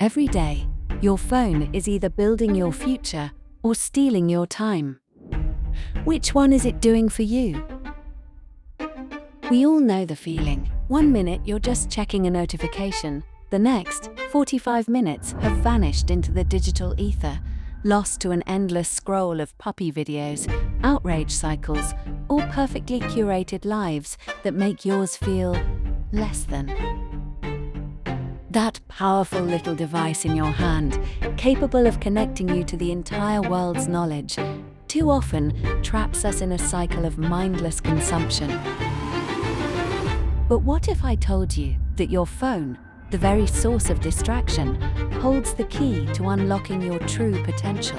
Every day, your phone is either building your future or stealing your time. Which one is it doing for you? We all know the feeling. 1 minute you're just checking a notification, the next, 45 minutes have vanished into the digital ether, lost to an endless scroll of puppy videos, outrage cycles, or perfectly curated lives that make yours feel less than. That powerful little device in your hand, capable of connecting you to the entire world's knowledge, too often traps us in a cycle of mindless consumption. But what if I told you that your phone, the very source of distraction, holds the key to unlocking your true potential?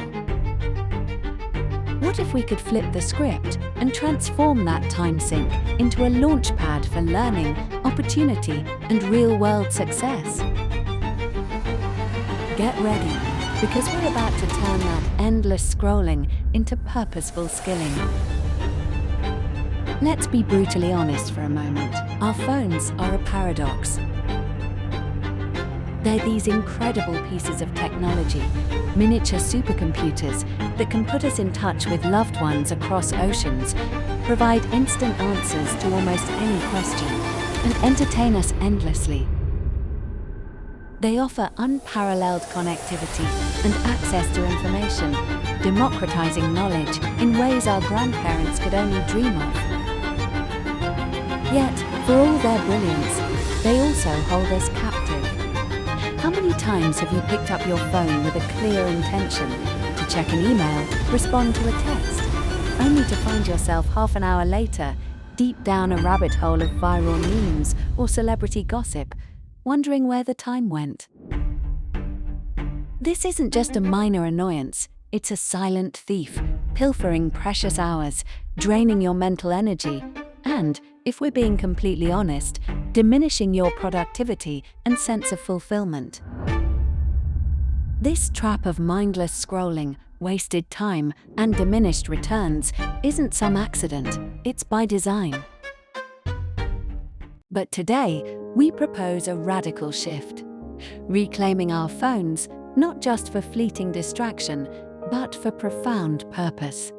What if we could flip the script and transform that time sink into a launchpad for learning, opportunity, and real-world success? Get ready, because we're about to turn that endless scrolling into purposeful skilling. Let's be brutally honest for a moment. Our phones are a paradox. They're these incredible pieces of technology, miniature supercomputers that can put us in touch with loved ones across oceans, provide instant answers to almost any question, and entertain us endlessly. They offer unparalleled connectivity and access to information, democratizing knowledge in ways our grandparents could only dream of. Yet, for all their brilliance, they also hold us captive. How many times have you picked up your phone with a clear intention to check an email, respond to a text, only to find yourself half an hour later, deep down a rabbit hole of viral memes or celebrity gossip, wondering where the time went? This isn't just a minor annoyance, it's a silent thief, pilfering precious hours, draining your mental energy, and, if we're being completely honest, diminishing your productivity and sense of fulfillment. This trap of mindless scrolling, wasted time, and diminished returns isn't some accident, it's by design. But today, we propose a radical shift, reclaiming our phones not just for fleeting distraction, but for profound purpose.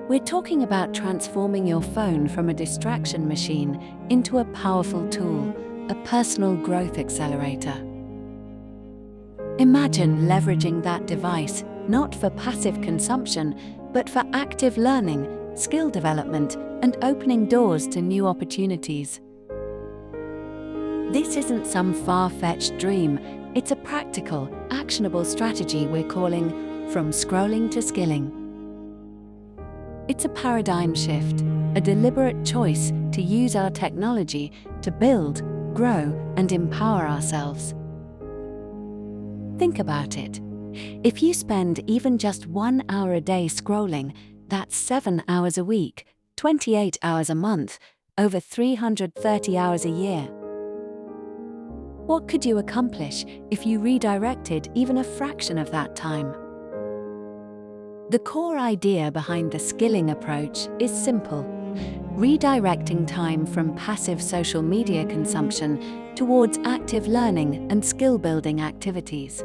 We're talking about transforming your phone from a distraction machine into a powerful tool, a personal growth accelerator. Imagine leveraging that device not for passive consumption, but for active learning, skill development, and opening doors to new opportunities. This isn't some far-fetched dream, it's a practical, actionable strategy we're calling From Scrolling to Skilling. It's a paradigm shift, a deliberate choice to use our technology to build, grow, and empower ourselves. Think about it. If you spend even just 1 hour a day scrolling, that's 7 hours a week, 28 hours a month, over 330 hours a year. What could you accomplish if you redirected even a fraction of that time? The core idea behind the skilling approach is simple: redirecting time from passive social media consumption towards active learning and skill-building activities.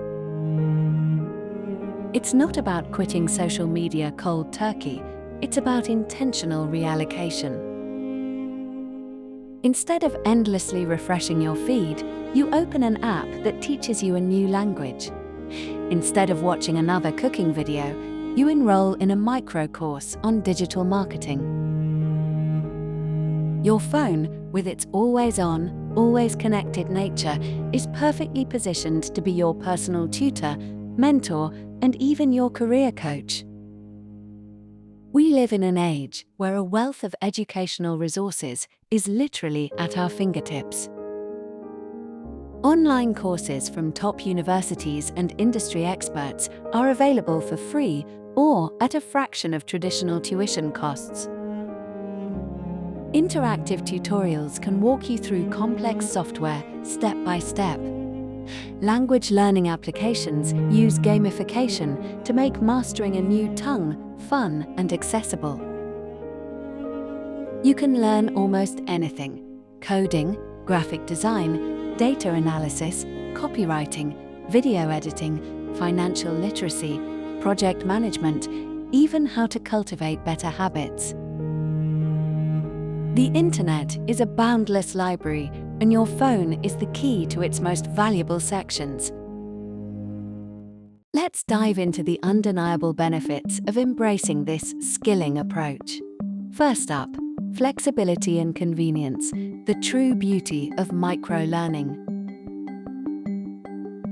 It's not about quitting social media cold turkey, it's about intentional reallocation. Instead of endlessly refreshing your feed, you open an app that teaches you a new language. Instead of watching another cooking video, you enroll in a micro course on digital marketing. Your phone, with its always-on, always connected nature, is perfectly positioned to be your personal tutor, mentor, and even your career coach. We live in an age where a wealth of educational resources is literally at our fingertips. Online courses from top universities and industry experts are available for free or at a fraction of traditional tuition costs. Interactive tutorials can walk you through complex software step by step. Language learning applications use gamification to make mastering a new tongue fun and accessible. You can learn almost anything: coding, graphic design, data analysis, copywriting, video editing, financial literacy, project management, even how to cultivate better habits. The internet is a boundless library, and your phone is the key to its most valuable sections. Let's dive into the undeniable benefits of embracing this skilling approach. First up, flexibility and convenience, the true beauty of micro-learning.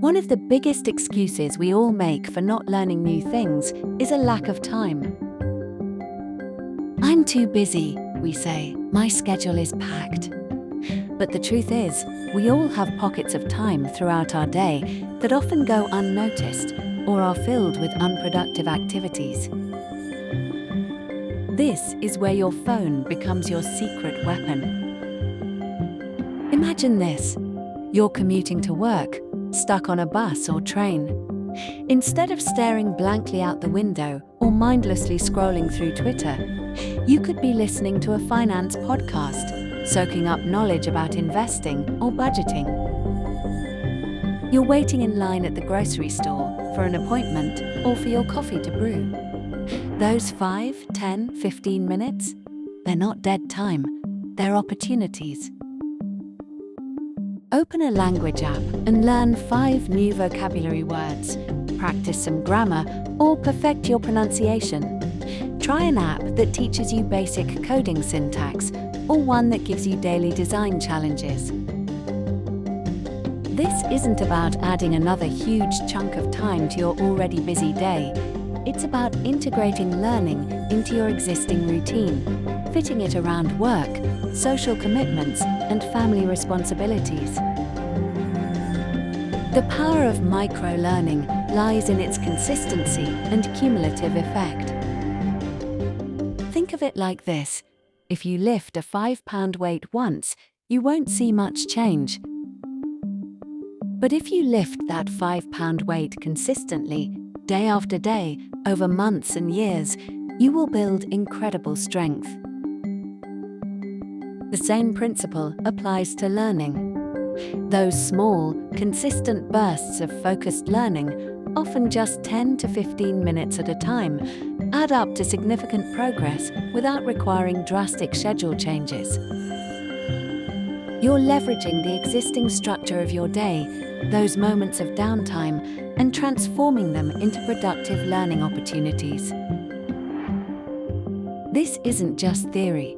One of the biggest excuses we all make for not learning new things is a lack of time. "I'm too busy," we say, "my schedule is packed." But the truth is, we all have pockets of time throughout our day that often go unnoticed or are filled with unproductive activities. This is where your phone becomes your secret weapon. Imagine this. You're commuting to work, stuck on a bus or train. Instead of staring blankly out the window or mindlessly scrolling through Twitter, you could be listening to a finance podcast, soaking up knowledge about investing or budgeting. You're waiting in line at the grocery store for an appointment or for your coffee to brew. Those 5, 10, 15 minutes, they're not dead time, they're opportunities. Open a language app and learn 5 new vocabulary words, practice some grammar, or perfect your pronunciation. Try an app that teaches you basic coding syntax, or one that gives you daily design challenges. This isn't about adding another huge chunk of time to your already busy day. It's about integrating learning into your existing routine, fitting it around work, social commitments, and family responsibilities. The power of micro-learning lies in its consistency and cumulative effect. Think of it like this. If you lift a 5-pound weight once, you won't see much change. But if you lift that 5-pound weight consistently, day after day, over months and years, you will build incredible strength. The same principle applies to learning. Those small, consistent bursts of focused learning, often just 10 to 15 minutes at a time, add up to significant progress without requiring drastic schedule changes. You're leveraging the existing structure of your day, those moments of downtime, and transforming them into productive learning opportunities. This isn't just theory.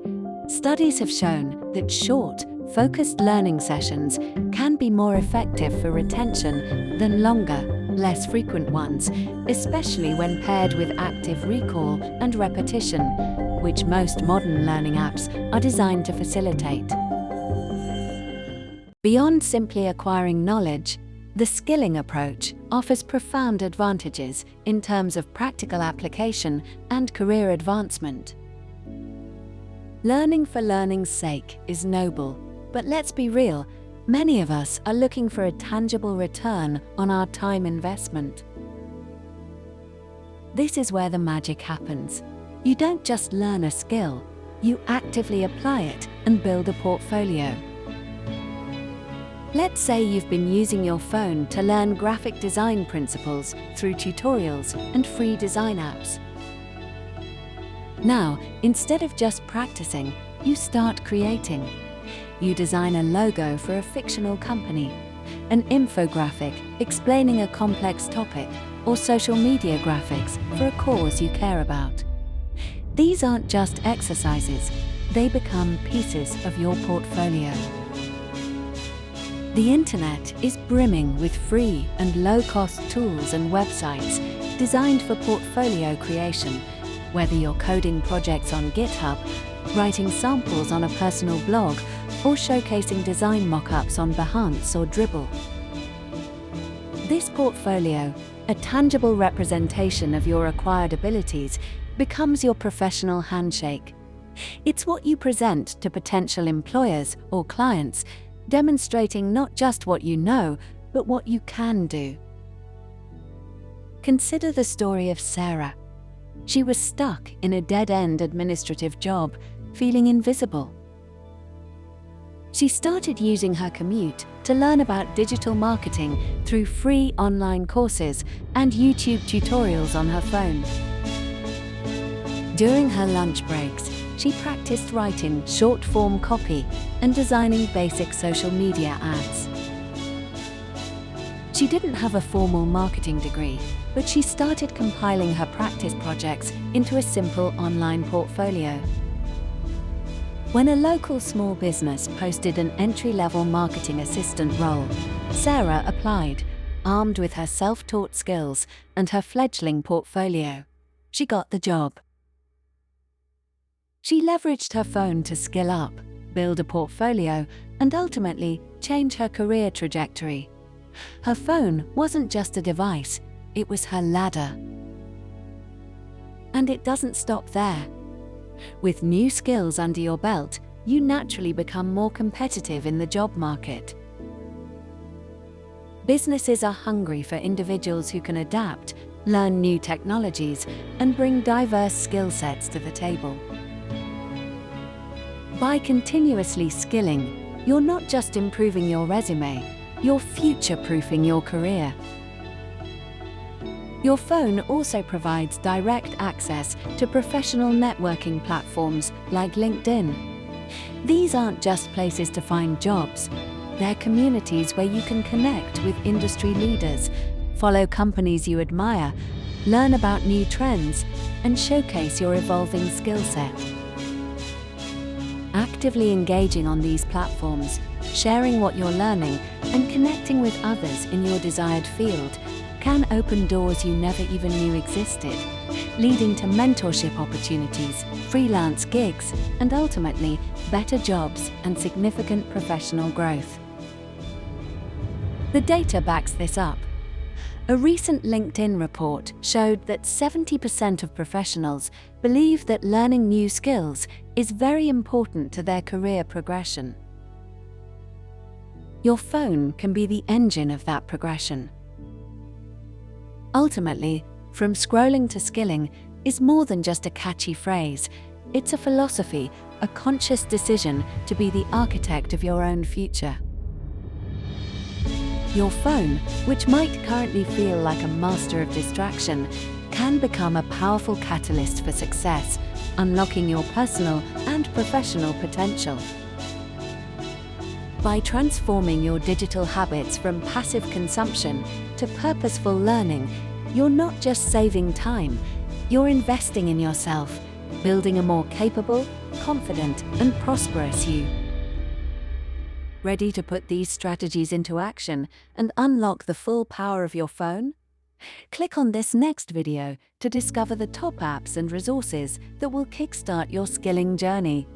Studies have shown that short, focused learning sessions can be more effective for retention than longer, less frequent ones, especially when paired with active recall and repetition, which most modern learning apps are designed to facilitate. Beyond simply acquiring knowledge, the skilling approach offers profound advantages in terms of practical application and career advancement. Learning for learning's sake is noble, but let's be real, many of us are looking for a tangible return on our time investment. This is where the magic happens. You don't just learn a skill, you actively apply it and build a portfolio. Let's say you've been using your phone to learn graphic design principles through tutorials and free design apps. Now, instead of just practicing, you start creating. You design a logo for a fictional company, an infographic explaining a complex topic, or social media graphics for a cause you care about. These aren't just exercises, they become pieces of your portfolio. The internet is brimming with free and low-cost tools and websites designed for portfolio creation, whether you're coding projects on GitHub, writing samples on a personal blog, or showcasing design mock-ups on Behance or Dribbble. This portfolio, a tangible representation of your acquired abilities, becomes your professional handshake. It's what you present to potential employers or clients, demonstrating not just what you know, but what you can do. Consider the story of Sarah. She was stuck in a dead-end administrative job, feeling invisible. She started using her commute to learn about digital marketing through free online courses and YouTube tutorials on her phone. During her lunch breaks, she practiced writing short-form copy and designing basic social media ads. She didn't have a formal marketing degree, but she started compiling her practice projects into a simple online portfolio. When a local small business posted an entry-level marketing assistant role, Sarah applied, armed with her self-taught skills and her fledgling portfolio. She got the job. She leveraged her phone to skill up, build a portfolio, and ultimately change her career trajectory. Her phone wasn't just a device, it was her ladder. And it doesn't stop there. With new skills under your belt, you naturally become more competitive in the job market. Businesses are hungry for individuals who can adapt, learn new technologies, and bring diverse skill sets to the table. By continuously skilling, you're not just improving your resume, you're future-proofing your career. Your phone also provides direct access to professional networking platforms like LinkedIn. These aren't just places to find jobs, they're communities where you can connect with industry leaders, follow companies you admire, learn about new trends, and showcase your evolving skill set. Actively engaging on these platforms, sharing what you're learning, and connecting with others in your desired field can open doors you never even knew existed, leading to mentorship opportunities, freelance gigs, and ultimately better jobs and significant professional growth. The data backs this up. A recent LinkedIn report showed that 70% of professionals believe that learning new skills is very important to their career progression. Your phone can be the engine of that progression. Ultimately, from scrolling to skilling is more than just a catchy phrase. It's a philosophy, a conscious decision to be the architect of your own future. Your phone, which might currently feel like a master of distraction, can become a powerful catalyst for success, unlocking your personal and professional potential. By transforming your digital habits from passive consumption to purposeful learning, you're not just saving time, you're investing in yourself, building a more capable, confident, and prosperous you. Ready to put these strategies into action and unlock the full power of your phone? Click on this next video to discover the top apps and resources that will kickstart your skilling journey.